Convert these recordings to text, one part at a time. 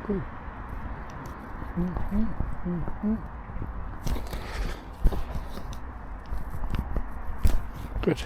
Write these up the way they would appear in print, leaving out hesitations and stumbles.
Good. Good.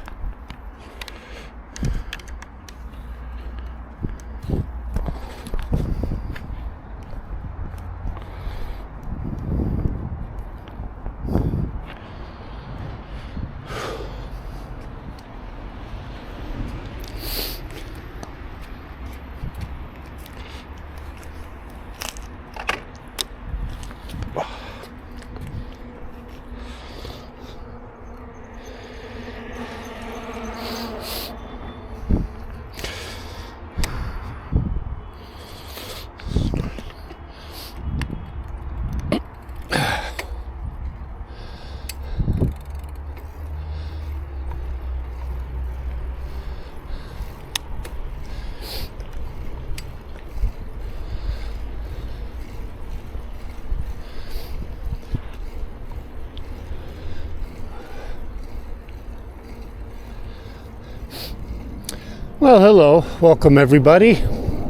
Well, hello, welcome everybody.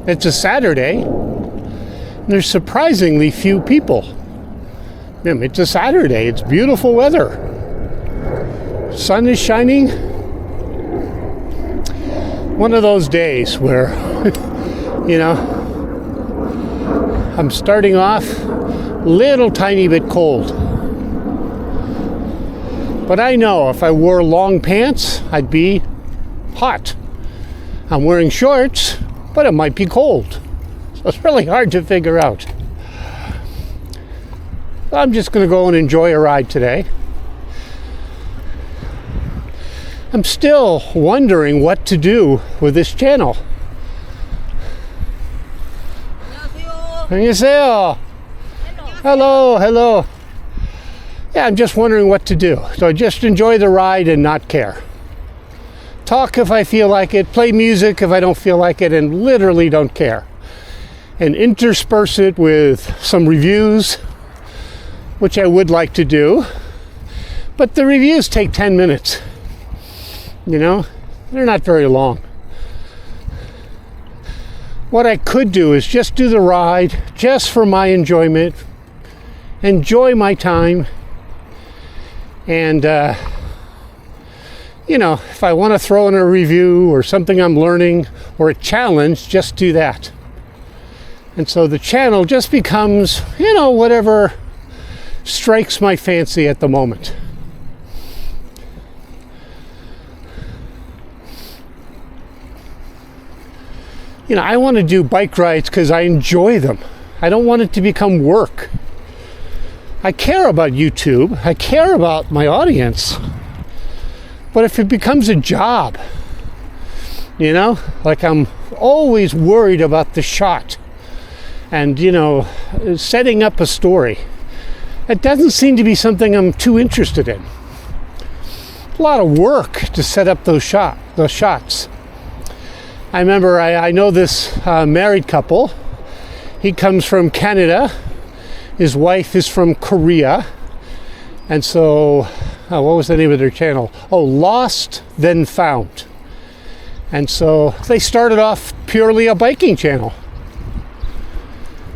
It's a Saturday. There's surprisingly few people. It's a Saturday, it's beautiful weather. Sun is shining. One of those days where, I'm starting off a little tiny bit cold. But I know if I wore long pants, I'd be hot. I'm wearing shorts, but it might be cold. So it's really hard to figure out. I'm just going to go and enjoy a ride today. I'm still wondering what to do with this channel. 안녕하세요. Hello, hello. Yeah, I'm just wondering what to do. So I just enjoy the ride and not care. Talk if I feel like it, play music if I don't feel like it, and literally don't care. And intersperse it with some reviews, which I would like to do. But the reviews take 10 minutes. They're not very long. What I could do is just do the ride, just for my enjoyment, enjoy my time, and if I want to throw in a review or something I'm learning or a challenge, just do that. And so the channel just becomes, whatever strikes my fancy at the moment. I want to do bike rides because I enjoy them. I don't want it to become work. I care about YouTube. I care about my audience. But if it becomes a job, like I'm always worried about the shot and, setting up a story, it doesn't seem to be something I'm too interested in. A lot of work to set up those shots. I remember I know this married couple. He comes from Canada. His wife is from Korea. And so, what was the name of their channel? Oh, Lost Then Found. And so they started off purely a biking channel.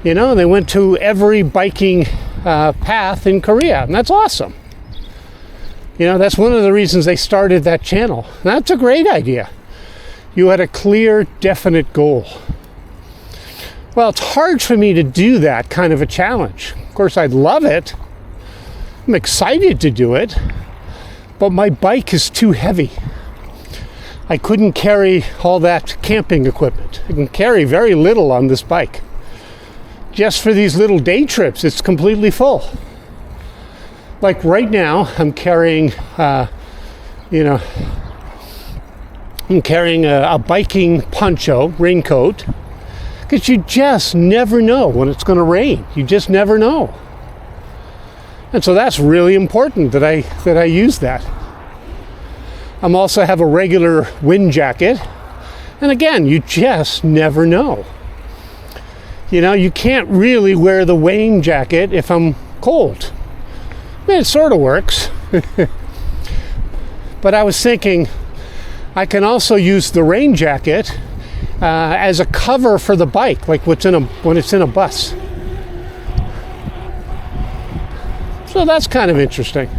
They went to every biking path in Korea, and that's awesome. That's one of the reasons they started that channel. And that's a great idea. You had a clear, definite goal. Well, it's hard for me to do that kind of a challenge. Of course, I'd love it. I'm excited to do it, but my bike is too heavy. I couldn't carry all that camping equipment. I can carry very little on this bike. Just for these little day trips, it's completely full. Like right now, I'm carrying, a biking poncho, raincoat, because you just never know when it's going to rain. You just never know. And so that's really important that I use that. I also have a regular wind jacket. And again, you just never know. You can't really wear the rain jacket if I'm cold. It sort of works. But I was thinking I can also use the rain jacket as a cover for the bike, like when it's in a bus. So that's kind of interesting.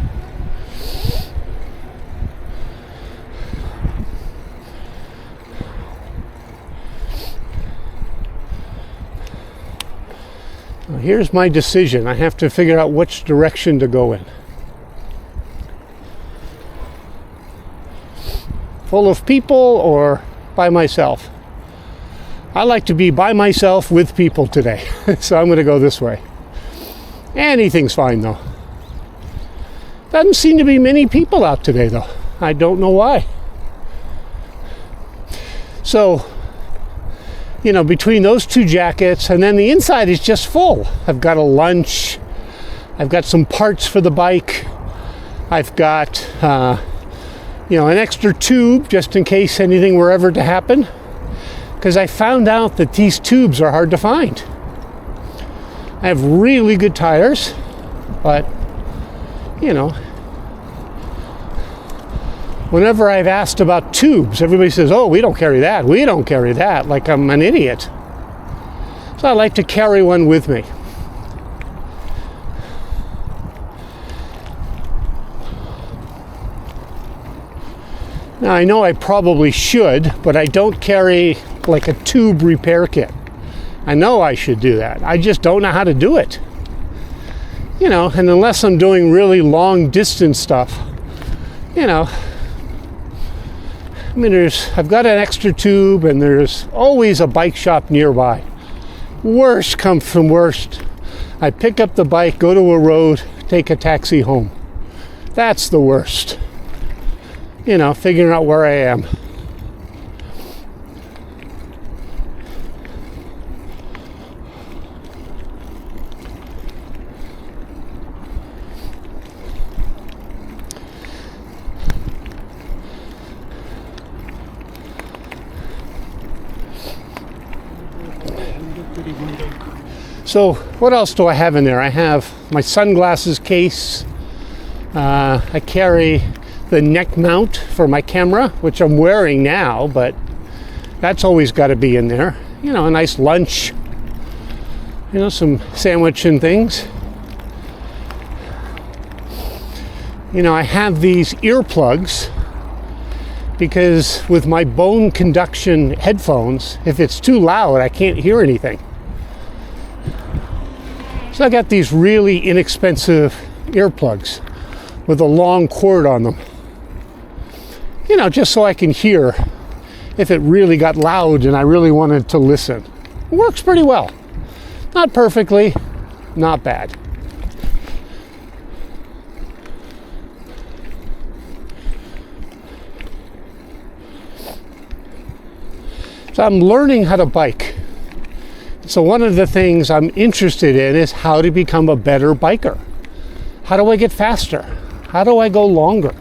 Now here's my decision. I have to figure out which direction to go in. Full of people or by myself? I like to be by myself with people today. So I'm going to go this way. Anything's fine though. Doesn't seem to be many people out today though. I don't know why. So, you know, between those two jackets, and then the inside is just full. I've got a lunch. I've got some parts for the bike. I've got, you know, an extra tube just in case anything were ever to happen. Because I found out that these tubes are hard to find. I have really good tires, but, you know, whenever I've asked about tubes, everybody says, oh, we don't carry that. We don't carry that, like I'm an idiot. So I like to carry one with me. Now, I know I probably should, but I don't carry like a tube repair kit. I know I should do that. I just don't know how to do it. You know, and unless I'm doing really long distance stuff, you know, I mean, I've got an extra tube, and there's always a bike shop nearby. Worst comes from worst, I pick up the bike, go to a road, take a taxi home. That's the worst. You know, figuring out where I am. So what else do I have in there? I have my sunglasses case. I carry the neck mount for my camera, which I'm wearing now, but that's always got to be in there. You know, a nice lunch, you know, some sandwich and things. You know, I have these earplugs because with my bone conduction headphones, if it's too loud, I can't hear anything. So I got these really inexpensive earplugs with a long cord on them. You know, just so I can hear if it really got loud and I really wanted to listen. It works pretty well. Not perfectly, not bad. So I'm learning how to bike. So one of the things I'm interested in is how to become a better biker. How do I get faster? How do I go longer?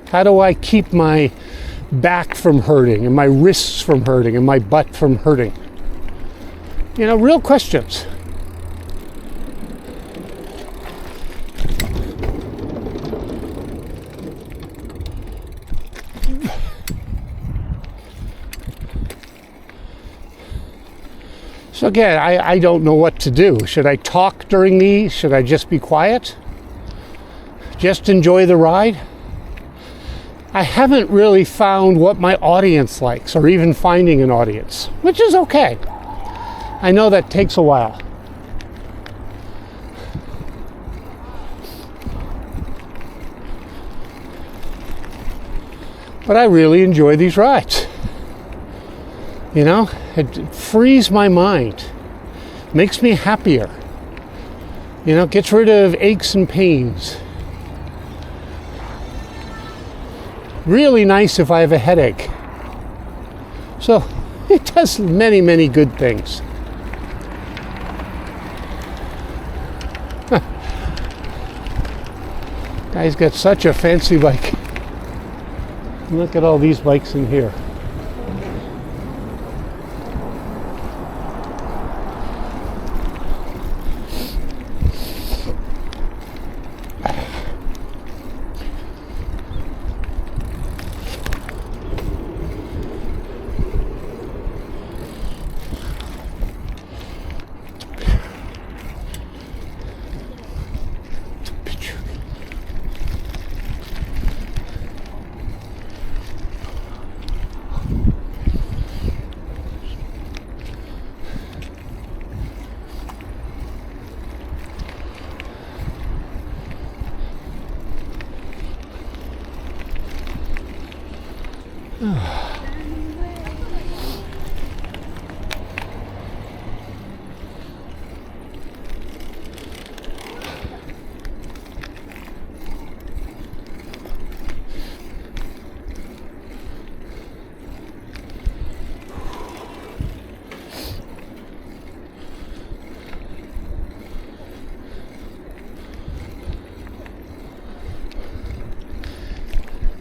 How do I keep my back from hurting and my wrists from hurting and my butt from hurting? You know, real questions. So again, I don't know what to do. Should I talk during these? Should I just be quiet? Just enjoy the ride? I haven't really found what my audience likes, or even finding an audience, which is okay. I know that takes a while. But I really enjoy these rides. You know, it frees my mind, makes me happier. You know, gets rid of aches and pains. Really nice if I have a headache. So it does many, many good things. Guy's got such a fancy bike. Look at all these bikes in here.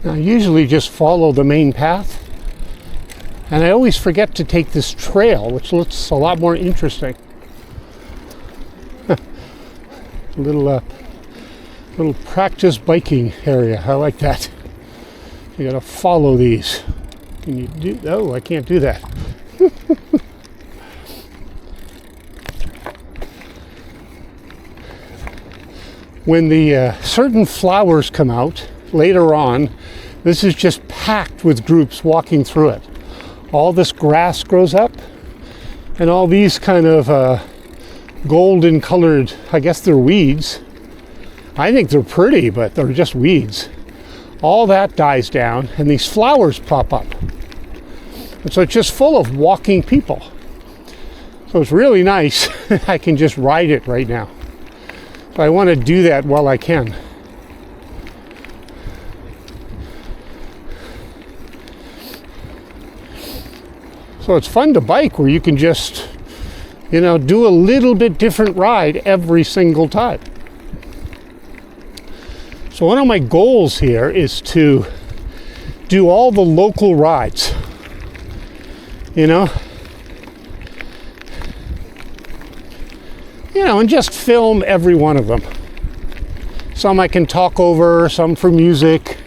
Now, I usually just follow the main path, and I always forget to take this trail, which looks a lot more interesting. little practice biking area. I like that. You gotta follow these. Can you do? Oh, I can't do that. When the certain flowers come out later on, this is just packed with groups walking through it. All this grass grows up, and all these kind of golden colored, I guess they're weeds. I think they're pretty, but they're just weeds. All that dies down, and these flowers pop up. And so it's just full of walking people. So it's really nice. I can just ride it right now. So I want to do that while I can. So it's fun to bike where you can just, do a little bit different ride every single time. So one of my goals here is to do all the local rides, and just film every one of them. Some I can talk over, some for music,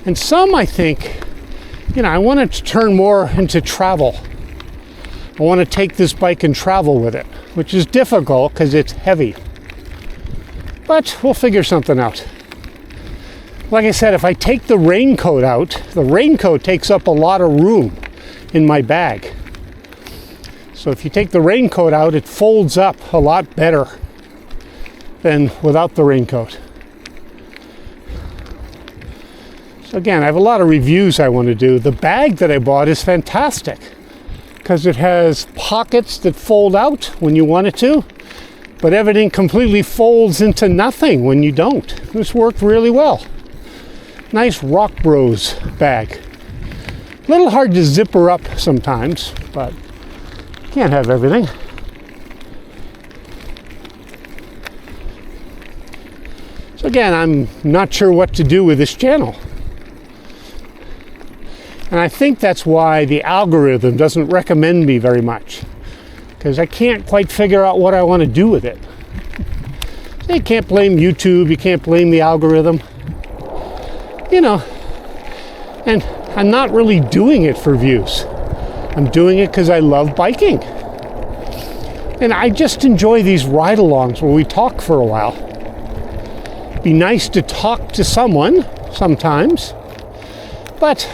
and some I think, I want it to turn more into travel. I want to take this bike and travel with it, which is difficult because it's heavy. But we'll figure something out. Like I said, if I take the raincoat out, the raincoat takes up a lot of room in my bag. So if you take the raincoat out, it folds up a lot better than without the raincoat. So again, I have a lot of reviews I want to do. The bag that I bought is fantastic because it has pockets that fold out when you want it to, but everything completely folds into nothing when you don't. This worked really well. Nice Rock Bros bag. A little hard to zipper up sometimes, but can't have everything. So again, I'm not sure what to do with this channel. And I think that's why the algorithm doesn't recommend me very much, because I can't quite figure out what I want to do with it. So you can't blame YouTube, you can't blame the algorithm. And I'm not really doing it for views. I'm doing it because I love biking. And I just enjoy these ride-alongs where we talk for a while. Be nice to talk to someone sometimes, but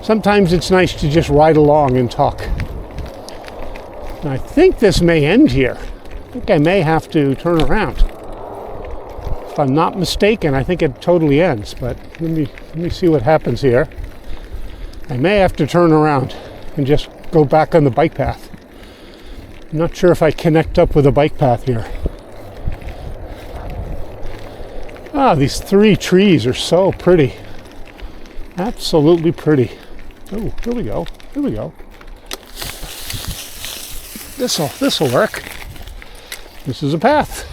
sometimes it's nice to just ride along and talk. And I think this may end here. I think I may have to turn around. If I'm not mistaken, I think it totally ends, but let me see what happens here. I may have to turn around and just go back on the bike path. I'm not sure if I connect up with a bike path here. These three trees are so pretty. Absolutely pretty. Oh, here we go. Here we go. This'll work. This is a path.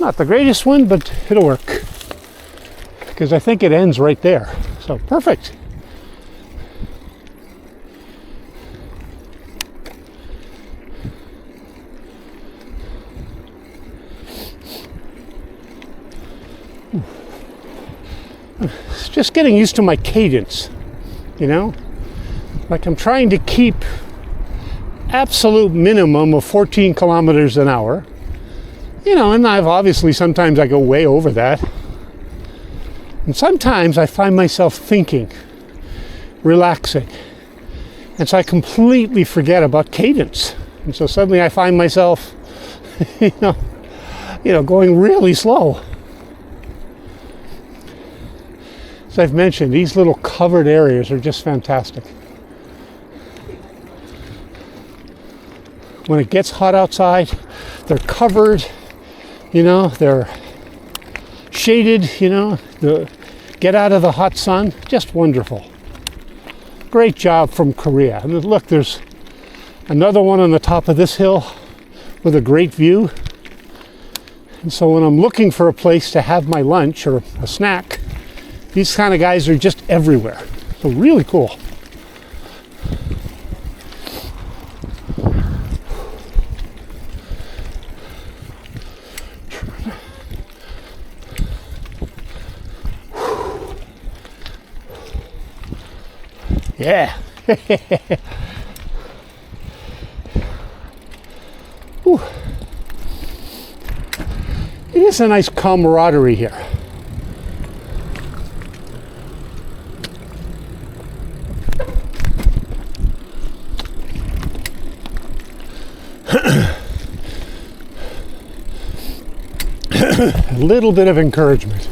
Not the greatest one, but it'll work. Because I think it ends right there. So perfect. It's just getting used to my cadence, like I'm trying to keep absolute minimum of 14 kilometers an hour, and sometimes I go way over that. And sometimes I find myself thinking, relaxing. And so I completely forget about cadence. And so suddenly I find myself, going really slow. as I've mentioned, these little covered areas are just fantastic. When it gets hot outside, they're covered, you know, they're shaded, you know, get out of the hot sun. Just wonderful. Great job from Korea. And look, there's another one on the top of this hill with a great view. And so when I'm looking for a place to have my lunch or a snack, these kind of guys are just everywhere. So really cool. Yeah. Whew. It is a nice camaraderie here. A little bit of encouragement.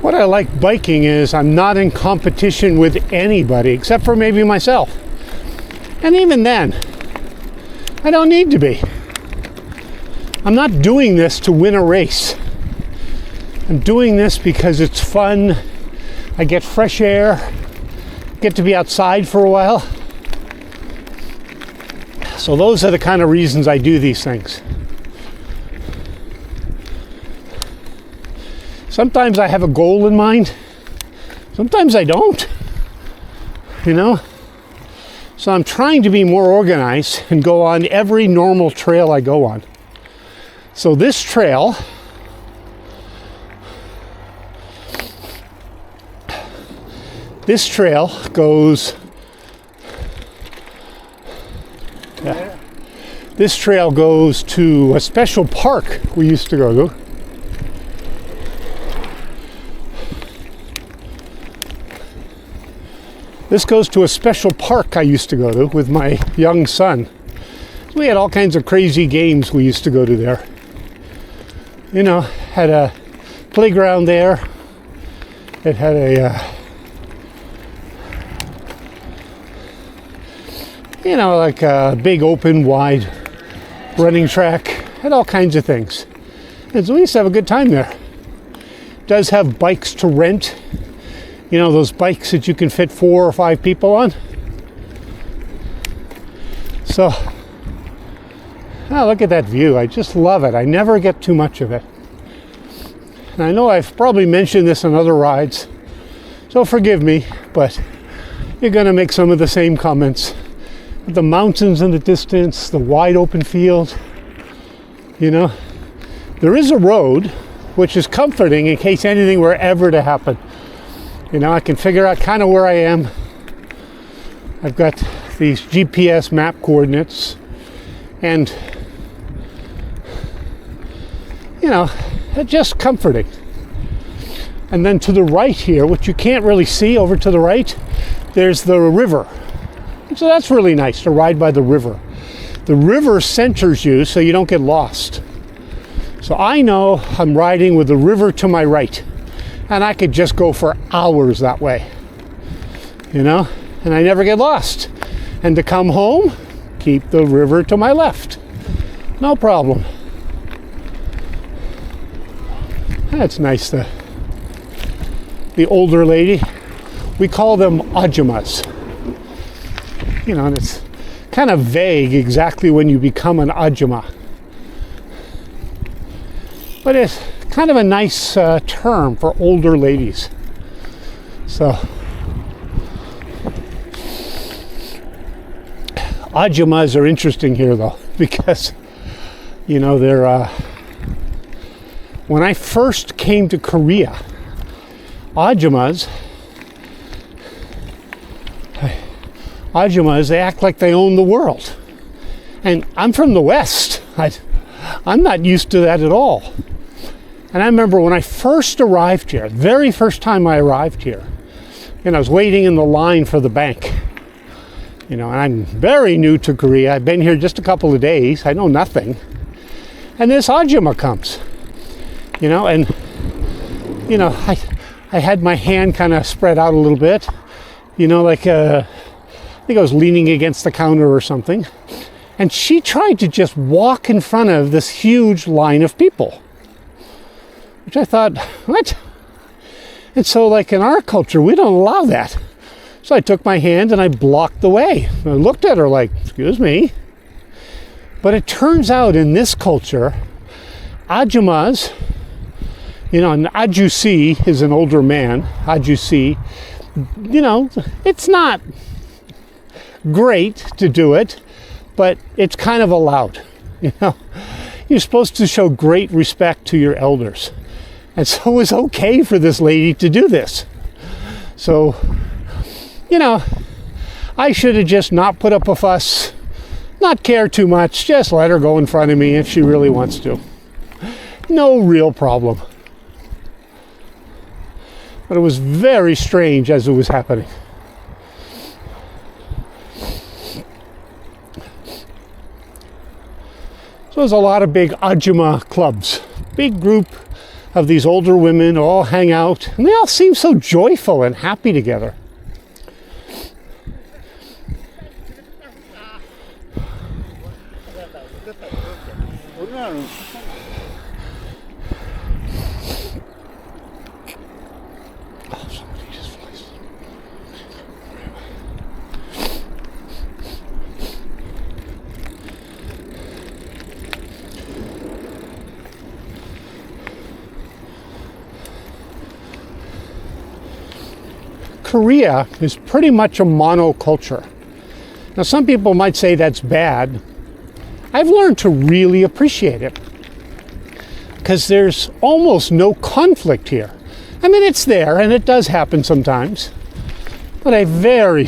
What I like biking is I'm not in competition with anybody except for maybe myself. And even then, I don't need to be. I'm not doing this to win a race. I'm doing this because it's fun. I get fresh air, get to be outside for a while. So those are the kind of reasons I do these things. Sometimes I have a goal in mind. Sometimes I don't, you know? So I'm trying to be more organized and go on every normal trail I go on. So this trail goes, this trail goes to a special park we used to go to. This goes to a special park I used to go to with my young son. We had all kinds of crazy games we used to go to there. You know, had a playground there. It had a, you know, like a big open wide running track. Had all kinds of things. And so we used to have a good time there. It does have bikes to rent. You know, those bikes that you can fit 4 or 5 people on. So, oh, look at that view. I just love it. I never get too much of it. And I know I've probably mentioned this on other rides, so forgive me, but you're going to make some of the same comments. The mountains in the distance, the wide open field, you know. There is a road, which is comforting in case anything were ever to happen. You know, I can figure out kind of where I am. I've got these GPS map coordinates, and you know, it's just comforting. And then to the right here, which you can't really see over to the right, there's the river. So that's really nice to ride by the river. The river centers you so you don't get lost. So I know I'm riding with the river to my right. And I could just go for hours that way, you know, and I never get lost. And to come home, keep the river to my left. No problem. That's nice. The older lady, we call them ajumas. You know, and it's kind of vague exactly when you become an ajuma. But it's kind of a nice term for older ladies. So, ajumas are interesting here though, because, you know, they're, when I first came to Korea, ajumas, they act like they own the world. And I'm from the West. I'm not used to that at all. And I remember when I first arrived here, very first time I arrived here, and I was waiting in the line for the bank. You know, and I'm very new to Korea. I've been here just a couple of days. I know nothing. And this Ajumma comes, you know, and, you know, I had my hand kind of spread out a little bit, you know, like, I think I was leaning against the counter or something. And she tried to just walk in front of this huge line of people, which I thought, what? And so, like, in our culture, we don't allow that. So I took my hand and I blocked the way. I looked at her like, excuse me. But it turns out in this culture, Ajummas, you know, an Ajusi is an older man. Ajusi, you know, it's not great to do it, but it's kind of allowed. You know, you're supposed to show great respect to your elders. And so it was okay for this lady to do this. So, you know, I should have just not put up a fuss, not care too much, just let her go in front of me if she really wants to. No real problem. But it was very strange as it was happening. So there's a lot of big Ajumma clubs, big group of these older women all hang out, and they all seem so joyful and happy together. Korea is pretty much a monoculture. Now, some people might say that's bad. I've learned to really appreciate it because there's almost no conflict here. I mean, it's there and it does happen sometimes, but I rarely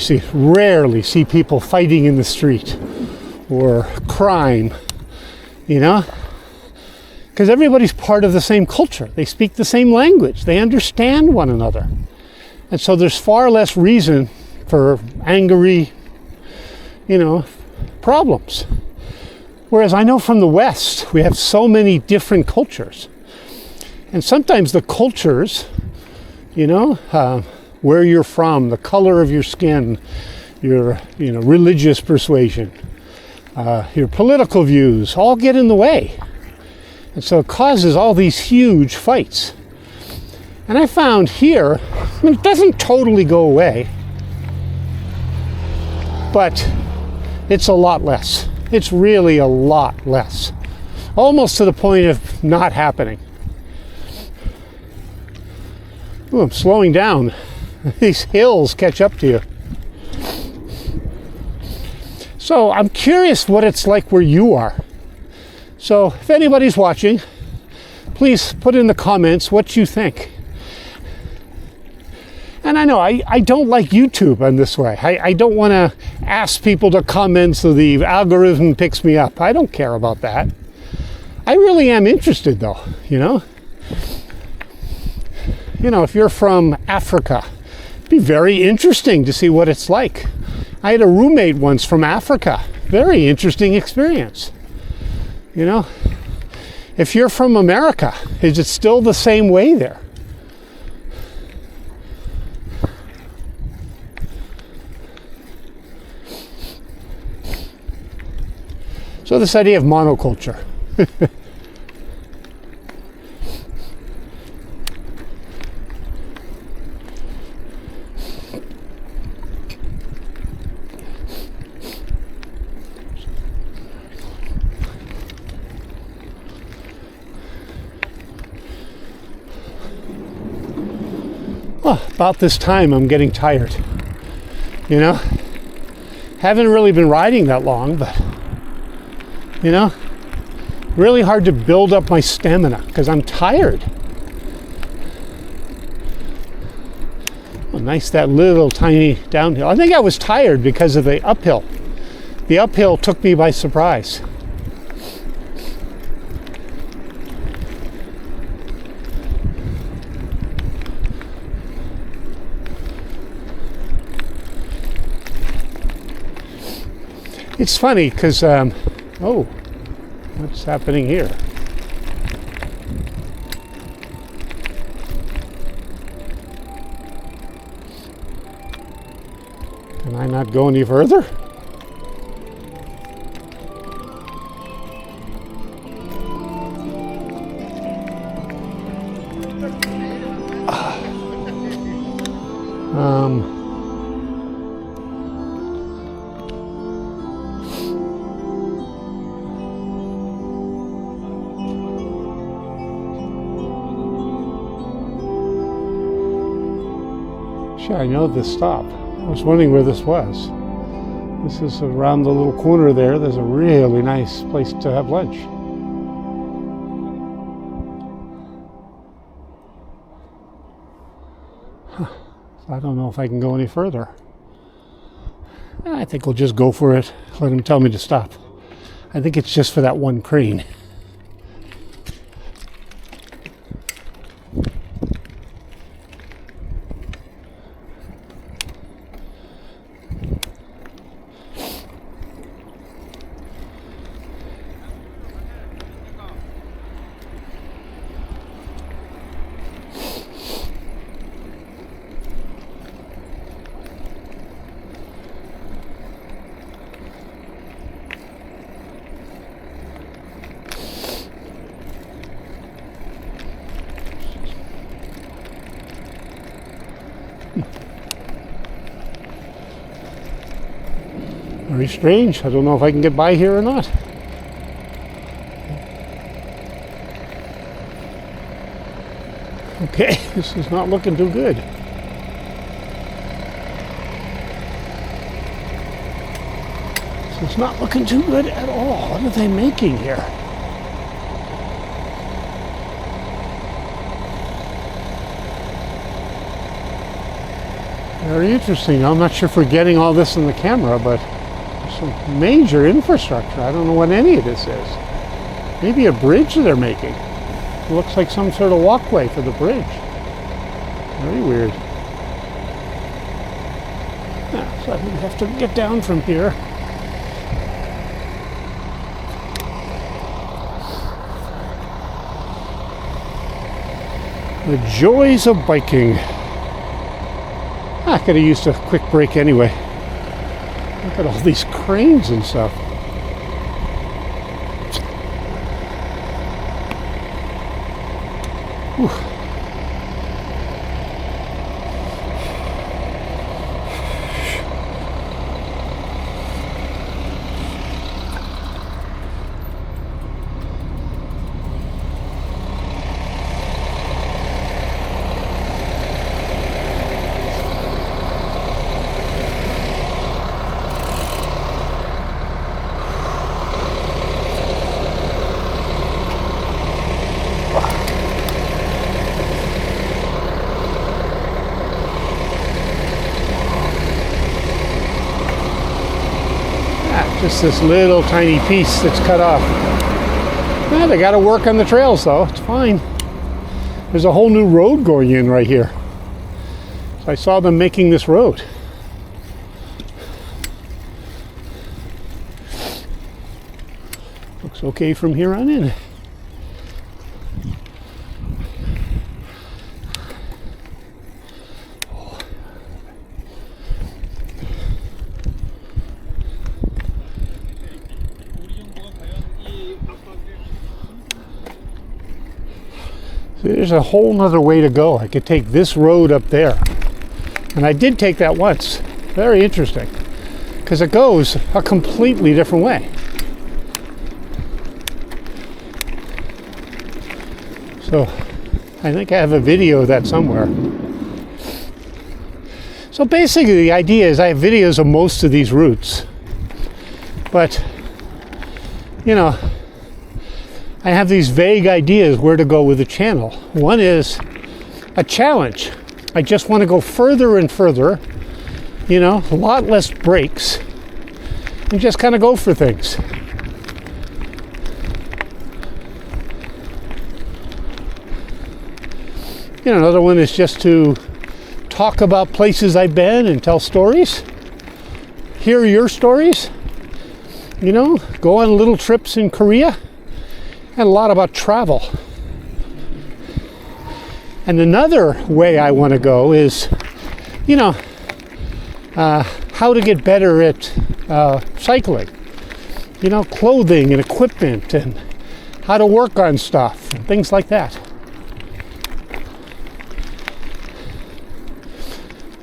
see people fighting in the street or crime, you know, because everybody's part of the same culture. They speak the same language. They understand one another. And so there's far less reason for angry, you know, problems. Whereas I know from the West, we have so many different cultures. And sometimes the cultures, you know, where you're from, the color of your skin, your, you know, religious persuasion, your political views, all get in the way. And so it causes all these huge fights. And I found here, I mean, it doesn't totally go away, but it's a lot less. It's really a lot less. Almost to the point of not happening. Ooh, I'm slowing down. These hills catch up to you. So I'm curious what it's like where you are. So if anybody's watching, please put in the comments what you think. And I know I don't like YouTube in this way. I don't want to ask people to comment so the algorithm picks me up. I don't care about that. I really am interested though, you know. You know, if you're from Africa, it'd be very interesting to see what it's like. I had a roommate once from Africa. Very interesting experience. You know, if you're from America, is it still the same way there? So this idea of monoculture. Well, about this time I'm getting tired. You know, haven't really been riding that long, but you know, really hard to build up my stamina because I'm tired. Oh, nice, that little tiny downhill. I think I was tired because of the uphill. The uphill took me by surprise. It's funny because, oh, what's happening here? Can I not go any further? I know this stop. I was wondering where this was. This is around the little corner there. There's a really nice place to have lunch. Huh. I don't know if I can go any further. I think we'll just go for it. Let him tell me to stop. I think it's just for that one crane. Very strange. I don't know if I can get by here or not. Okay, this is not looking too good. This is not looking too good at all. What are they making here? Very interesting. I'm not sure if we're getting all this in the camera, but some major infrastructure. I don't know what any of this is. Maybe a bridge they're making. It looks like some sort of walkway for the bridge. Very weird. Yeah, so I think we have to get down from here. The joys of biking. I could have used a quick break anyway. Look at all these cranes and stuff. Whew. Just this little tiny piece that's cut off. Yeah, they got to work on the trails though. It's fine. There's a whole new road going in right here. So I saw them making this road. Looks okay from here on in. There's a whole nother way to go. I could take this road up there. And I did take that once. Very interesting. Because it goes a completely different way. So I think I have a video of that somewhere. So basically the idea is I have videos of most of these routes. But, you know, I have these vague ideas where to go with the channel. One is a challenge. I just want to go further and further, you know, a lot less breaks, and just kind of go for things. You know, another one is just to talk about places I've been and tell stories, hear your stories. you know, go on little trips in Korea, and a lot about travel. And another way I want to go is, you know, how to get better at cycling. You know, clothing and equipment and how to work on stuff and things like that.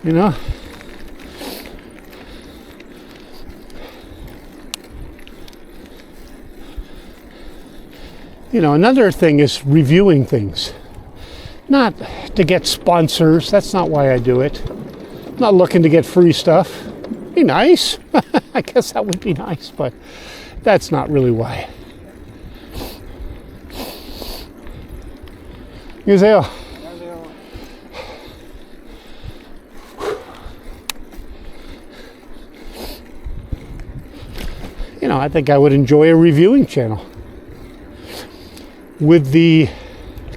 You know? You know, another thing is reviewing things. Not to get sponsors, that's not why I do it. I'm not looking to get free stuff. Be nice. I guess that would be nice, but that's not really why. 안녕하세요. You know, I think I would enjoy a reviewing channel with the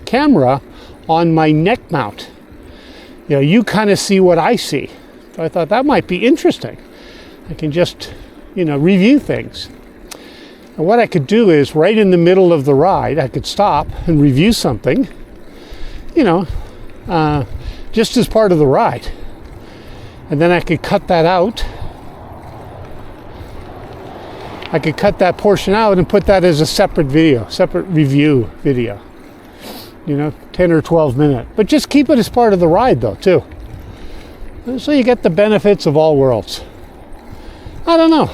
camera on my neck mount. You know, you kind of see what I see. So I thought that might be interesting. I can just, you know, review things. And what I could do is right in the middle of the ride, I could stop and review something, you know, just as part of the ride. And then I could cut that out. I could cut that portion out and put that as a separate video, separate review video. You know, 10 or 12 minute. But just keep it as part of the ride though, too. So you get the benefits of all worlds. I don't know.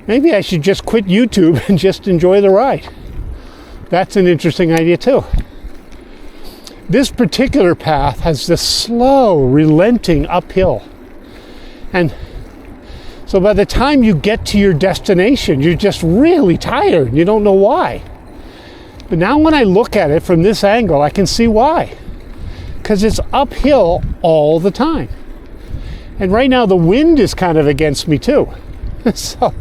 Maybe I should just quit YouTube and just enjoy the ride. That's an interesting idea too. This particular path has this slow, relenting uphill. And so by the time you get to your destination, you're just really tired and you don't know why. But now when I look at it from this angle, I can see why. Because it's uphill all the time. And right now the wind is kind of against me too. So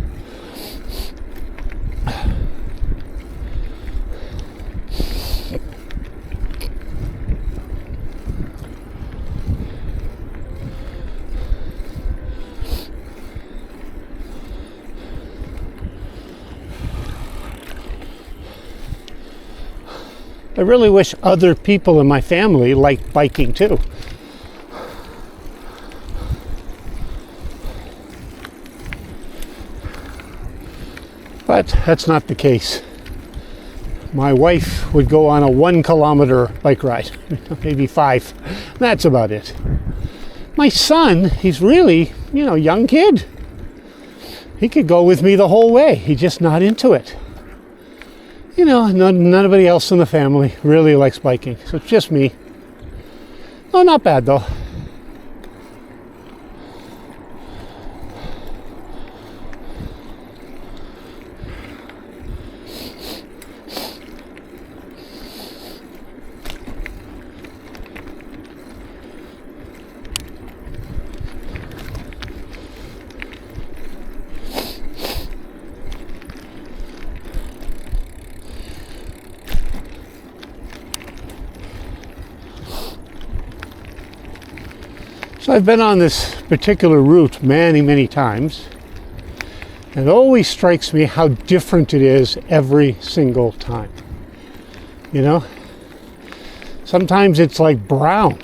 I really wish other people in my family liked biking too. But that's not the case. My wife would go on a 1 kilometer bike ride, maybe 5. That's about it. My son, he's really, you know, young kid. He could go with me the whole way. He's just not into it. You know, nobody else in the family really likes biking, so it's just me. Oh, not bad though. So I've been on this particular route many times, and it always strikes me how different it is every single time. You know, sometimes it's like brown,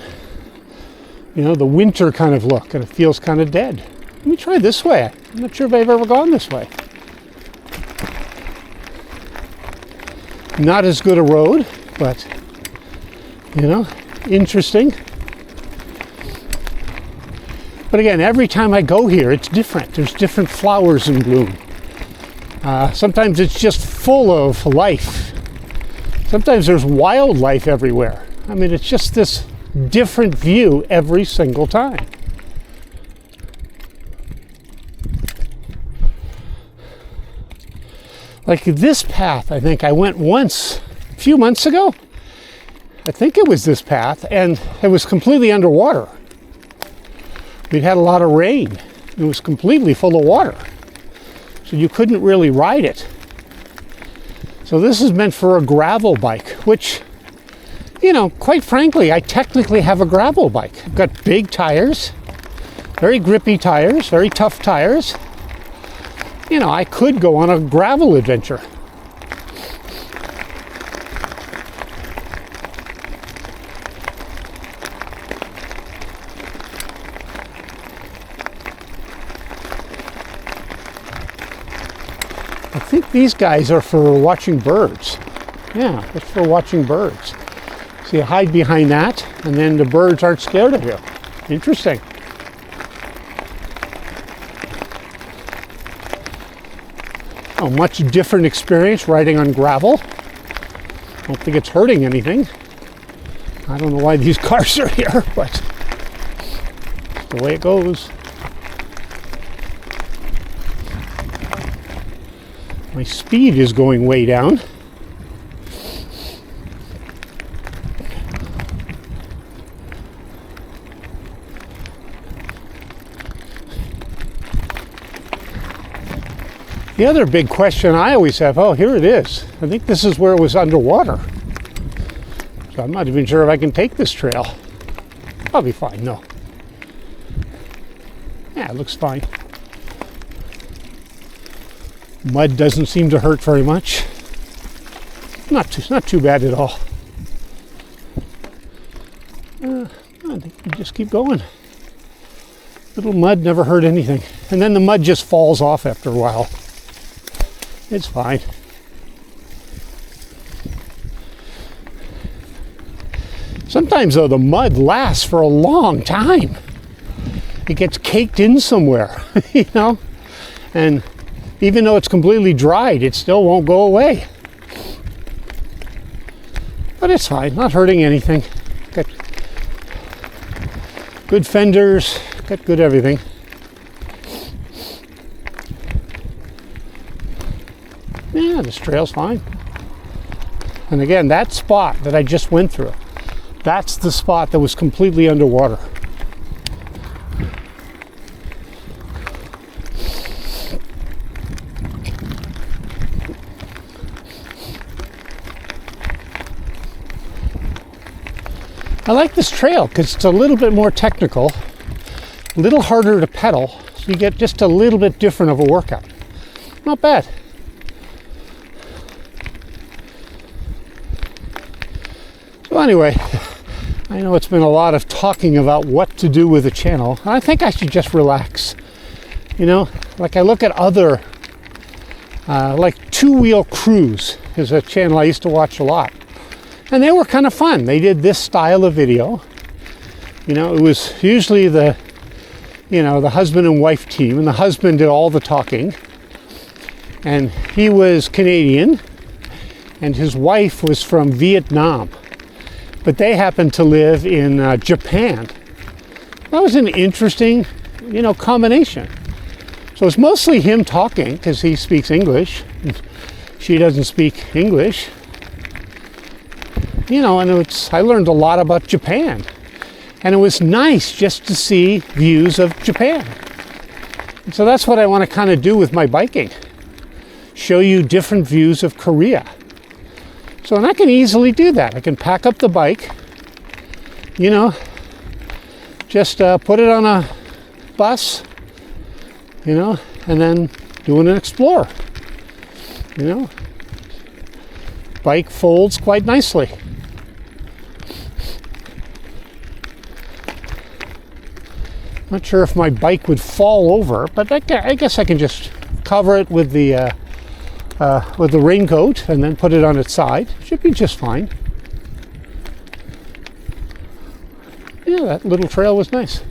you know, the winter kind of look, and it feels kind of dead. Let me try this way. I'm not sure if I've ever gone this way. Not as good a road, but, you know, interesting. But again, every time I go here, it's different. There's different flowers in bloom. Sometimes it's just full of life. Sometimes there's wildlife everywhere. I mean, it's just this different view every single time. Like this path, I think I went once a few months ago. I think it was this path, and it was completely underwater. We'd had a lot of rain. It was completely full of water. So you couldn't really ride it. So this is meant for a gravel bike, which, you know, quite frankly, I technically have a gravel bike. I've got big tires, very grippy tires, very tough tires. you know, I could go on a gravel adventure. I think these guys are for watching birds. Yeah, it's for watching birds. So you hide behind that, and then the birds aren't scared of you. Interesting. A much different experience riding on gravel. I don't think it's hurting anything. I don't know why these cars are here, but it's the way it goes. My speed is going way down. The other big question I always have, oh, here it is. I think this is where it was underwater. So I'm not even sure if I can take this trail. I'll be fine, no. Yeah, it looks fine. Mud doesn't seem to hurt very much. Not too bad at all. I think we just keep going. Little mud never hurt anything. And then the mud just falls off after a while. It's fine. Sometimes, though, the mud lasts for a long time. It gets caked in somewhere, you know? And even though it's completely dried, it still won't go away. But it's fine, not hurting anything. Got good fenders, got good everything. Yeah, this trail's fine. And again, that spot that I just went through, that's the spot that was completely underwater. I like this trail because it's a little bit more technical, a little harder to pedal, so you get just a little bit different of a workout. Not bad. So anyway, I know it's been a lot of talking about what to do with the channel. I think I should just relax. You know, like I look at other, like Two Wheel Cruise is a channel I used to watch a lot. And they were kind of fun. They did this style of video. You know, it was usually the husband and wife team, and the husband did all the talking. And he was Canadian, and his wife was from Vietnam. But they happened to live in Japan. That was an interesting, combination. So it's mostly him talking, because he speaks English. And she doesn't speak English. And I learned a lot about Japan. And it was nice just to see views of Japan. And so that's what I want to kind of do with my biking. Show you different views of Korea. So, and I can easily do that. I can pack up the bike, just put it on a bus, and then doing an explore. Bike folds quite nicely. Not sure if my bike would fall over, but I guess I can just cover it with the raincoat and then put it on its side. Should be just fine. Yeah, that little trail was nice.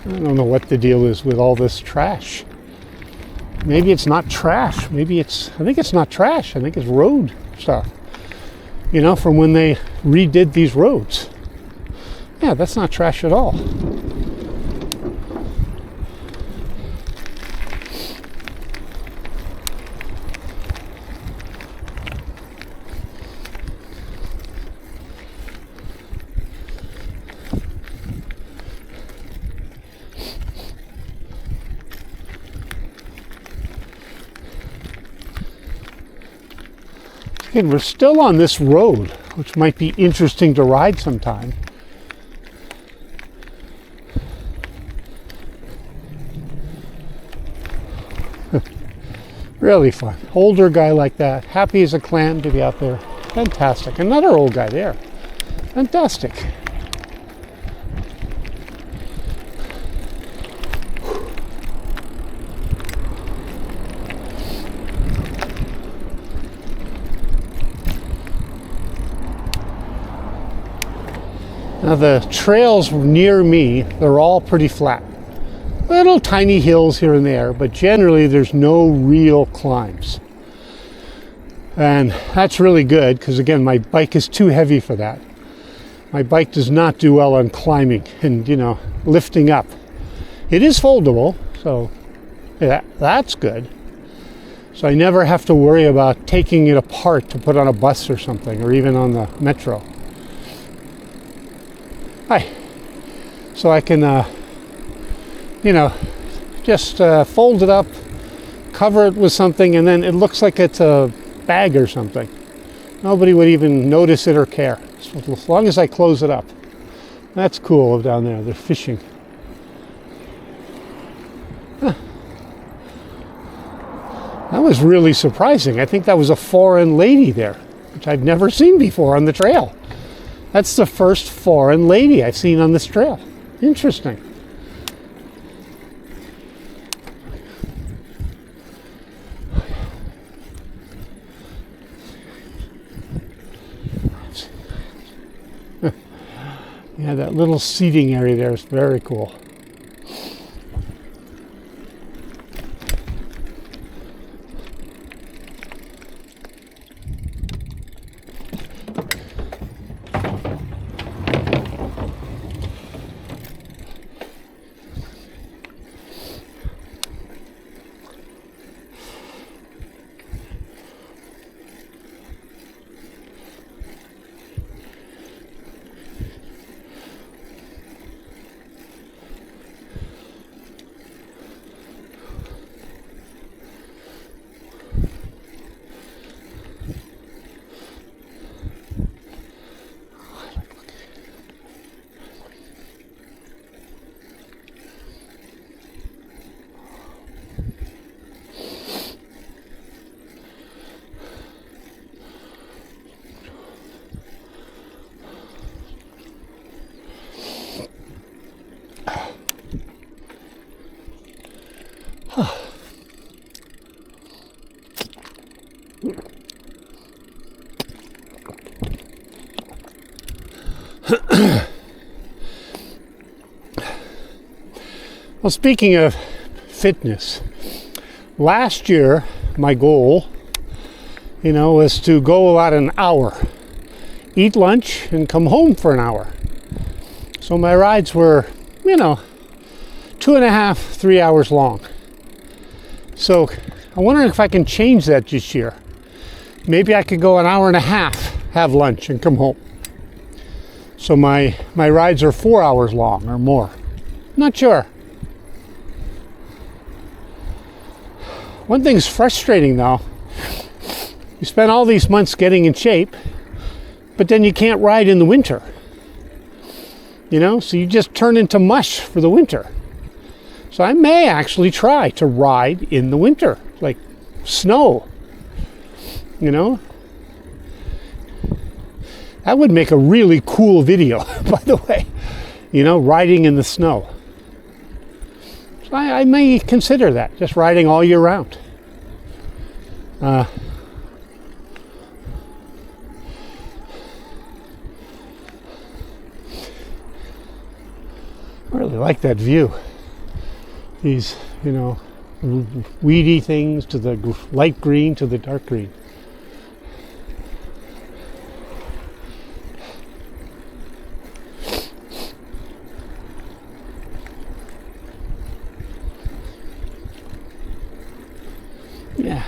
I don't know what the deal is with all this trash. Maybe it's not trash. I think it's not trash. I think it's road stuff. From when they redid these roads. Yeah, that's not trash at all. And we're still on this road, which might be interesting to ride sometime. Really fun. Older guy like that, happy as a clam to be out there. Fantastic. Another old guy there. Fantastic. Now the trails near me, they're all pretty flat. Little tiny hills here and there, but generally there's no real climbs. And that's really good because, again, my bike is too heavy for that. My bike does not do well on climbing and, you know, lifting up. It is foldable, so yeah, that's good. So I never have to worry about taking it apart to put on a bus or something, or even on the metro. Hi. So I can you know, just fold it up, cover it with something, and then it looks like it's a bag or something. Nobody would even notice it or care, as long as I close it up. That's cool down there. They're fishing. Huh. That was really surprising. I think that was a foreign lady there, which I've never seen before on the trail. That's the first foreign lady I've seen on this trail. Interesting. Yeah, that little seating area there is very cool. Well, speaking of fitness, last year my goal, you know, was to go about an hour, eat lunch, and come home for an hour. So my rides were, you know, 2.5, 3 hours long. So I'm wondering if I can change that this year. Maybe I could go an hour and a half, have lunch, and come home. So my rides are 4 hours long or more. Not sure. One thing's frustrating though. You spend all these months getting in shape, but then you can't ride in the winter. You know, so you just turn into mush for the winter. So I may actually try to ride in the winter, like snow. You know? That would make a really cool video, by the way. You know, riding in the snow. So I may consider that, just riding all year round. I really like that view. These, you know, weedy things to the light green to the dark green. Yeah.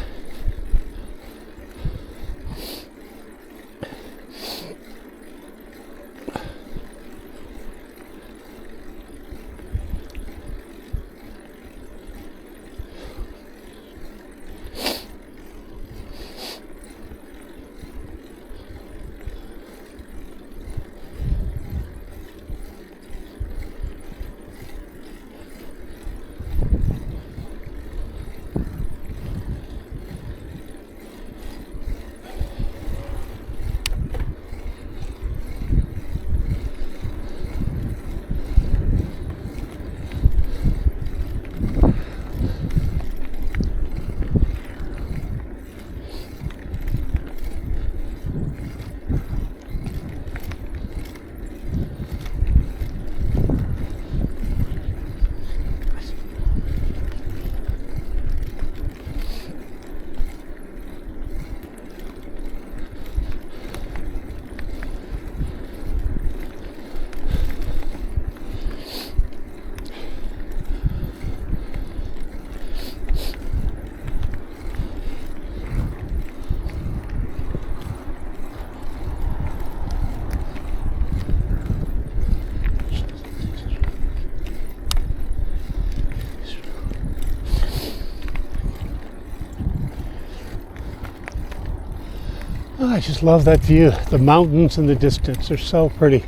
I just love that view. The mountains in the distance are so pretty.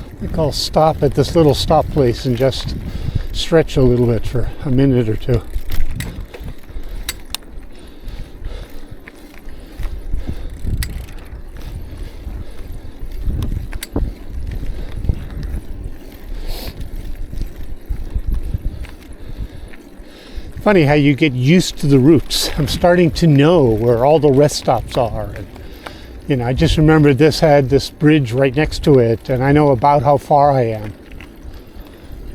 I think I'll stop at this little stop place and just stretch a little bit for a minute or two. Funny how you get used to the routes. I'm starting to know where all the rest stops are. And, you know, I just remember this had this bridge right next to it, and I know about how far I am.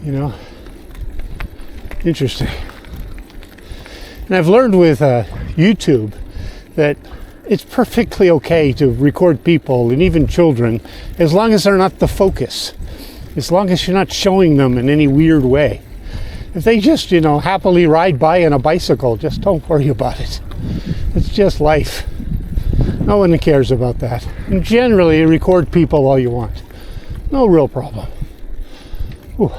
You know, interesting. And I've learned with YouTube that it's perfectly okay to record people and even children as long as they're not the focus, as long as you're not showing them in any weird way. If they just, you know, happily ride by on a bicycle, just don't worry about it. It's just life. No one cares about that. And generally, record people all you want. No real problem. Whew.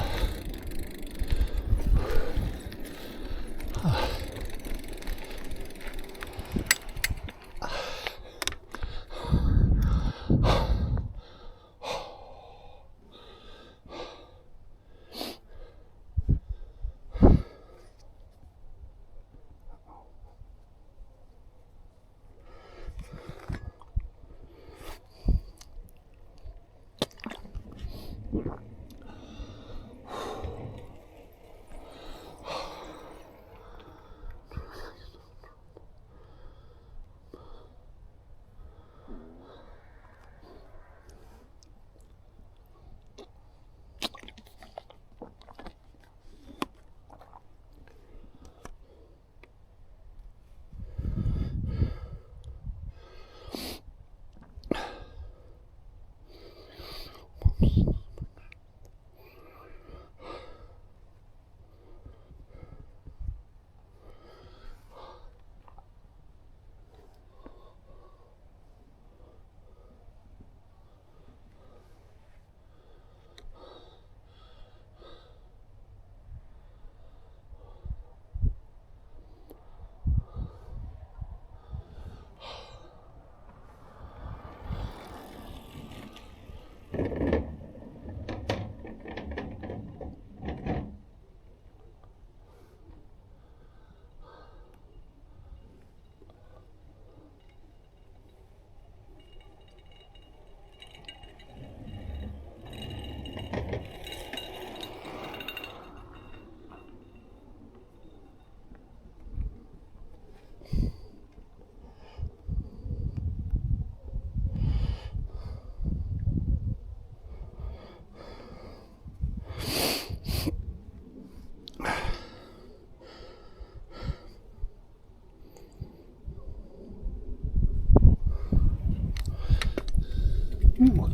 Ooh.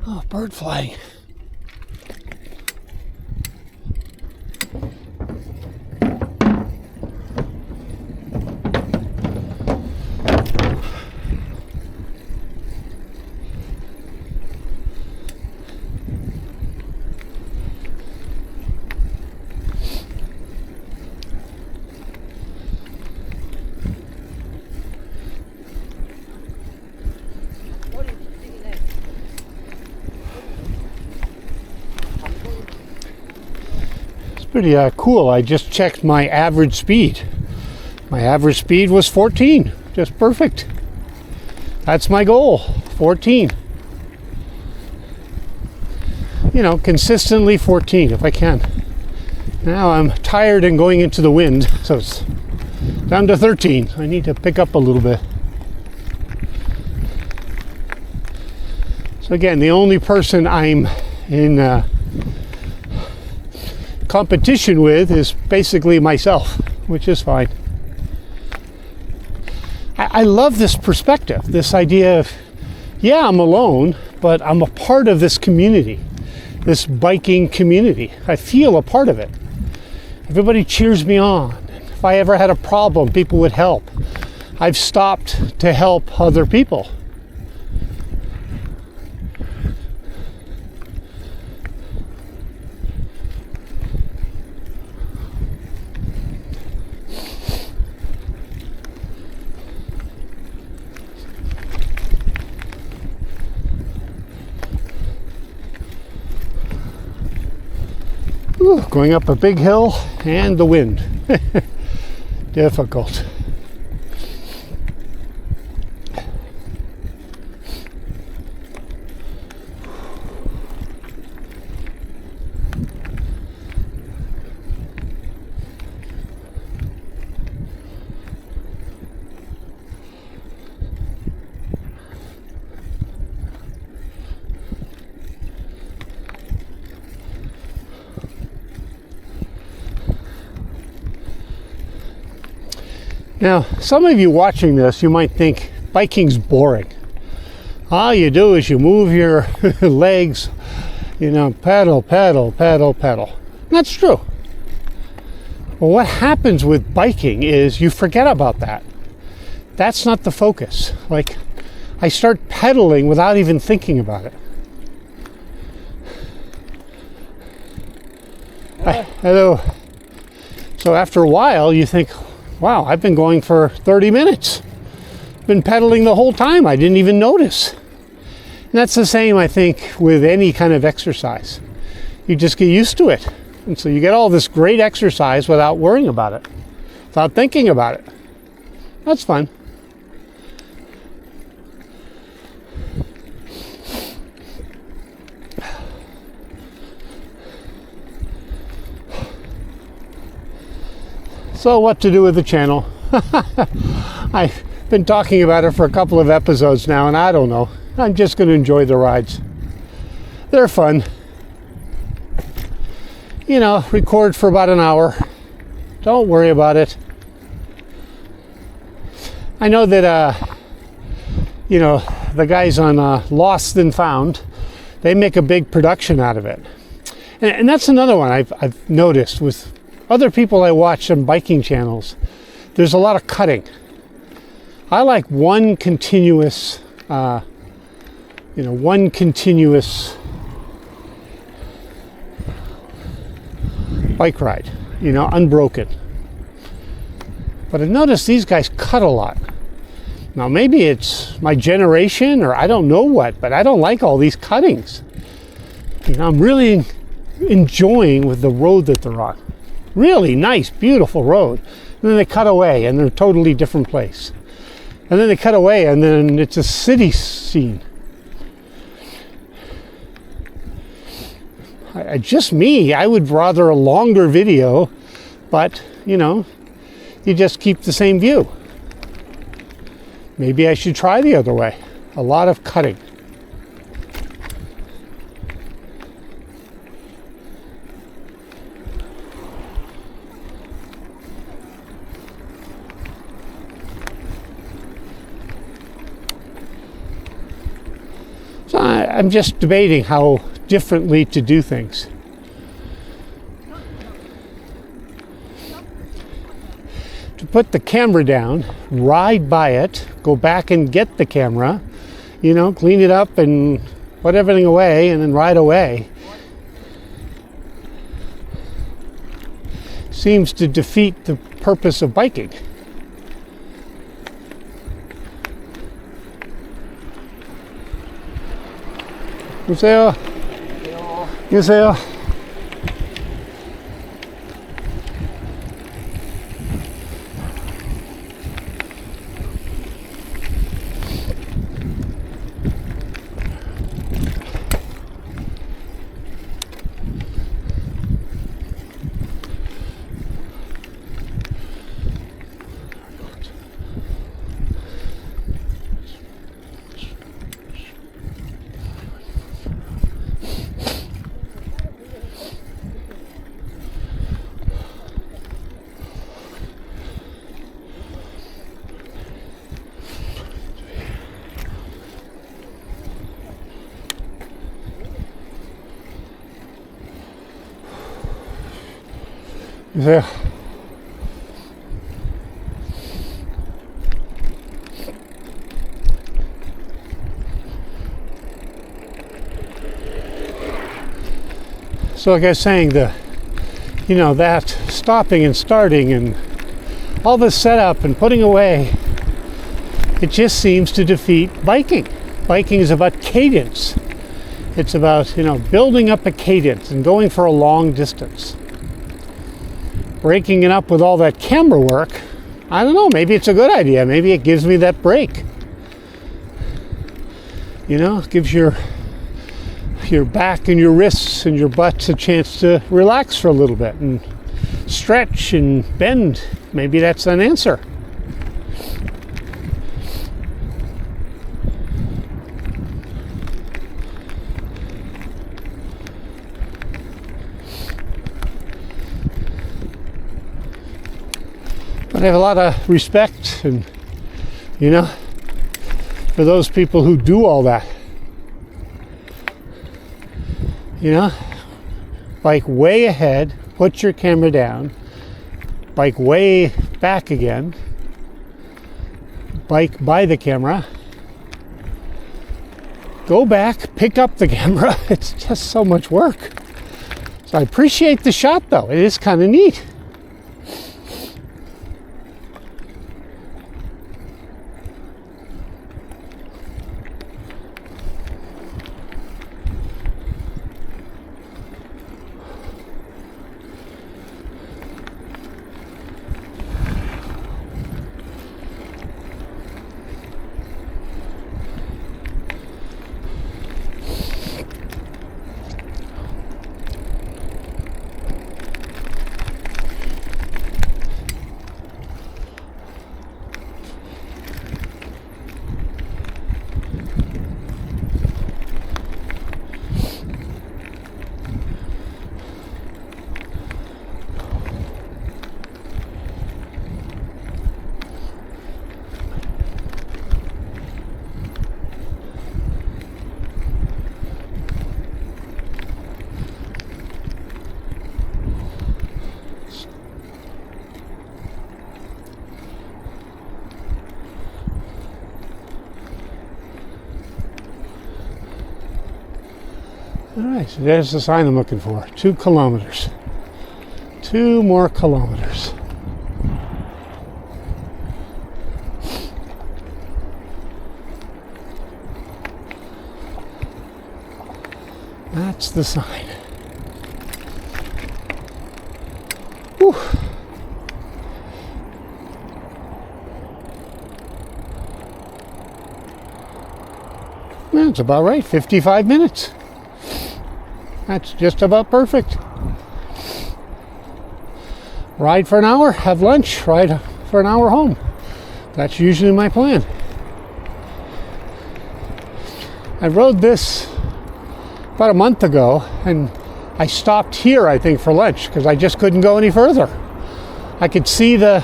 Oh, bird flying. Pretty cool. I just checked my average speed. My average speed was 14. Just perfect. That's my goal. 14. You know, consistently 14 if I can. Now I'm tired and going into the wind, so it's down to 13. I need to pick up a little bit. So again, the only person I'm in competition with is basically myself, which is fine. I love this perspective, this idea of, yeah, I'm alone, but I'm a part of this community, this biking community. I feel a part of it. Everybody cheers me on. If I ever had a problem, people would help. I've stopped to help other people. going up a big hill and the wind. Difficult. Now, some of you watching this, you might think biking's boring. All you do is you move your legs, you know, pedal, pedal, pedal, pedal. That's true. Well, what happens with biking is you forget about that. That's not the focus. Like, I start pedaling without even thinking about it. Hello. So after a while, you think, wow, I've been going for 30 minutes. Been pedaling the whole time. I didn't even notice. And that's the same, I think, with any kind of exercise. You just get used to it. And so you get all this great exercise without worrying about it, without thinking about it. That's fun. So what to do with the channel? I've been talking about it for a couple of episodes now, and I don't know. I'm just going to enjoy the rides. They're fun. You know, record for about an hour. Don't worry about it. I know that, you know, the guys on Lost and Found, they make a big production out of it. And that's another one I've noticed with other people I watch on biking channels. There's a lot of cutting. I like one continuous, one continuous bike ride, you know, unbroken. But I've noticed these guys cut a lot. Now maybe it's my generation or I don't know what, but I don't like all these cuttings. You know, I'm really enjoying with the road that they're on. Really nice, beautiful road. And then they cut away and they're a totally different place. And then they cut away and then it's a city scene. Just me, I would rather a longer video, but, you know, you just keep the same view. Maybe I should try the other way. A lot of cutting. So I'm just debating how differently to do things. To put the camera down, ride by it, go back and get the camera, you know, clean it up and put everything away and then ride away. Seems to defeat the purpose of biking. 안녕하세요. 안녕하세요. 안녕하세요. So like I was saying, that stopping and starting and all this setup and putting away, it just seems to defeat biking. Biking is about cadence. It's about, building up a cadence and going for a long distance. breaking it up with all that camera work, I don't know, maybe it's a good idea. Maybe it gives me that break. You know, it gives your back and your wrists and your butts a chance to relax for a little bit and stretch and bend. Maybe that's an answer. But I have a lot of respect and, you know, for those people who do all that. You know, bike way ahead, put your camera down, bike way back again, bike by the camera, go back, pick up the camera. It's just so much work. So I appreciate the shot though. It is kind of neat. All right, so there's the sign I'm looking for. 2 kilometers. 2 more kilometers. That's the sign. Whew. That's about right, 55 minutes. That's just about perfect. Ride for an hour, have lunch, ride for an hour home. That's usually my plan. I rode this about a month ago and I stopped here, I think, for lunch because I just couldn't go any further. I could see where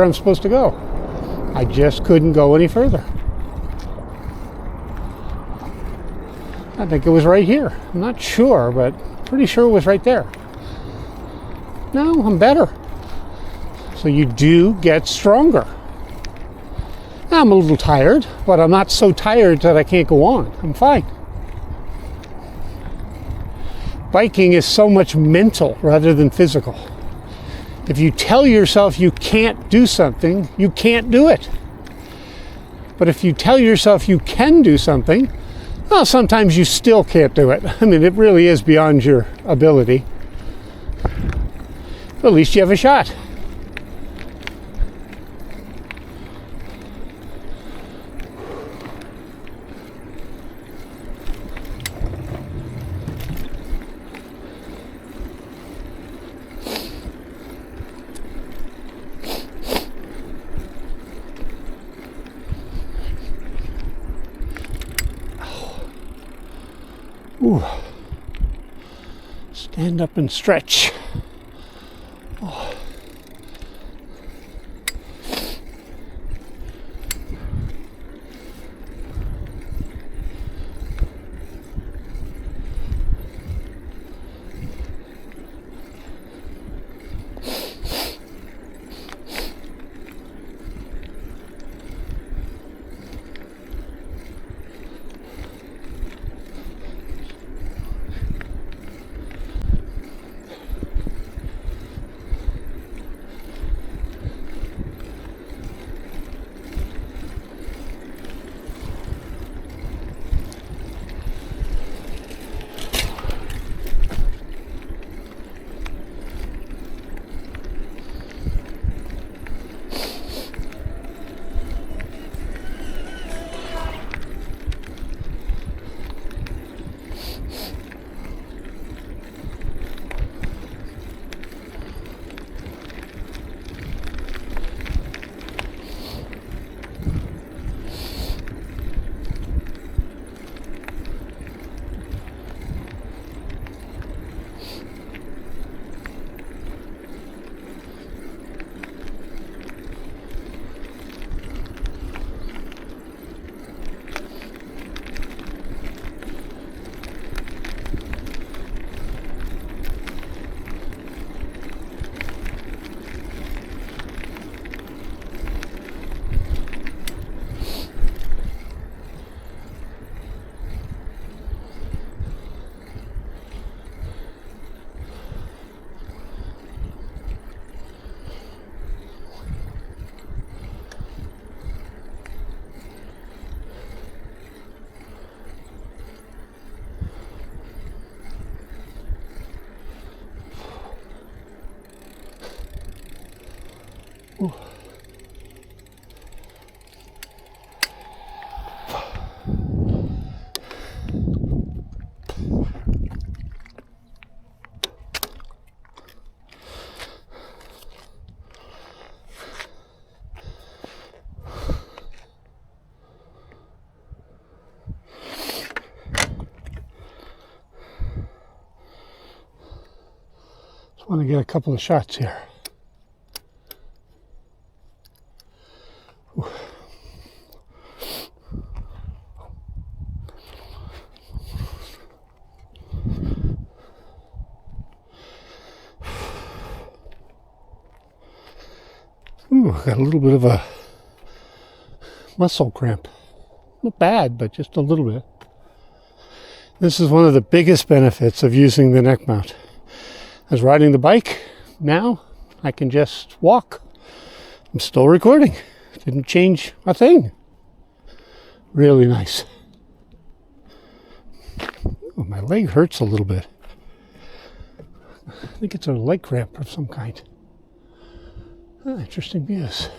I'm supposed to go. I just couldn't go any further. I think it was right here. I'm not sure, but pretty sure it was right there. No, I'm better. So you do get stronger. I'm a little tired, but I'm not so tired that I can't go on. I'm fine. Biking is so much mental rather than physical. If you tell yourself you can't do something, you can't do it. But if you tell yourself you can do something, well, sometimes you still can't do it. I mean, it really is beyond your ability. But at least you have a shot. Ooh. Stand up and stretch. Oh. Ooh. Just want to get a couple of shots here. Ooh, got a little bit of a muscle cramp. Not bad, but just a little bit. This is one of the biggest benefits of using the neck mount. I was riding the bike. Now I can just walk. I'm still recording. Didn't change a thing. Really nice. Oh, my leg hurts a little bit. I think it's a leg cramp of some kind. Oh, interesting views.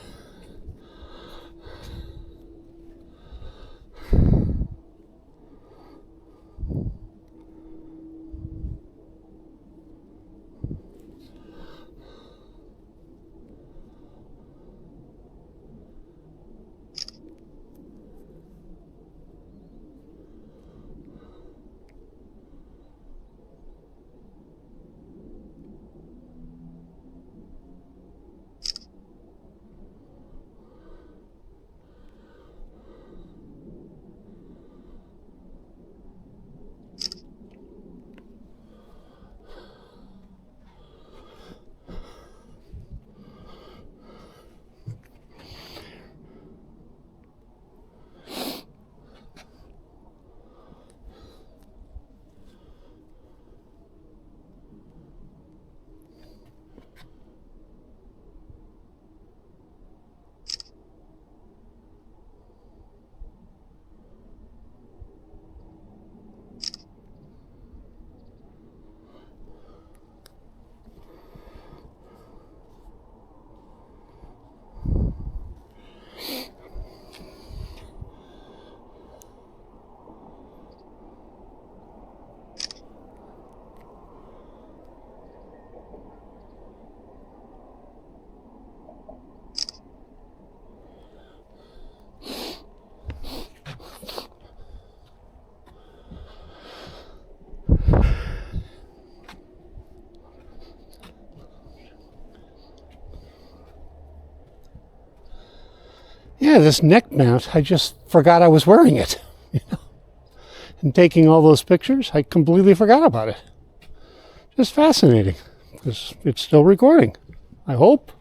Yeah, this neck mount, I just forgot I was wearing it. And taking all those pictures, I completely forgot about it. Just fascinating, because it's still recording, I hope.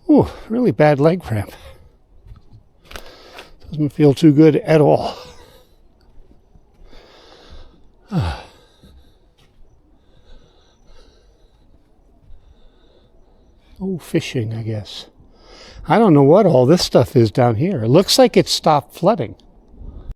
Ooh, really bad leg cramp. Doesn't feel too good at all. Oh, fishing, I guess. I don't know what all this stuff is down here. It looks like it stopped flooding.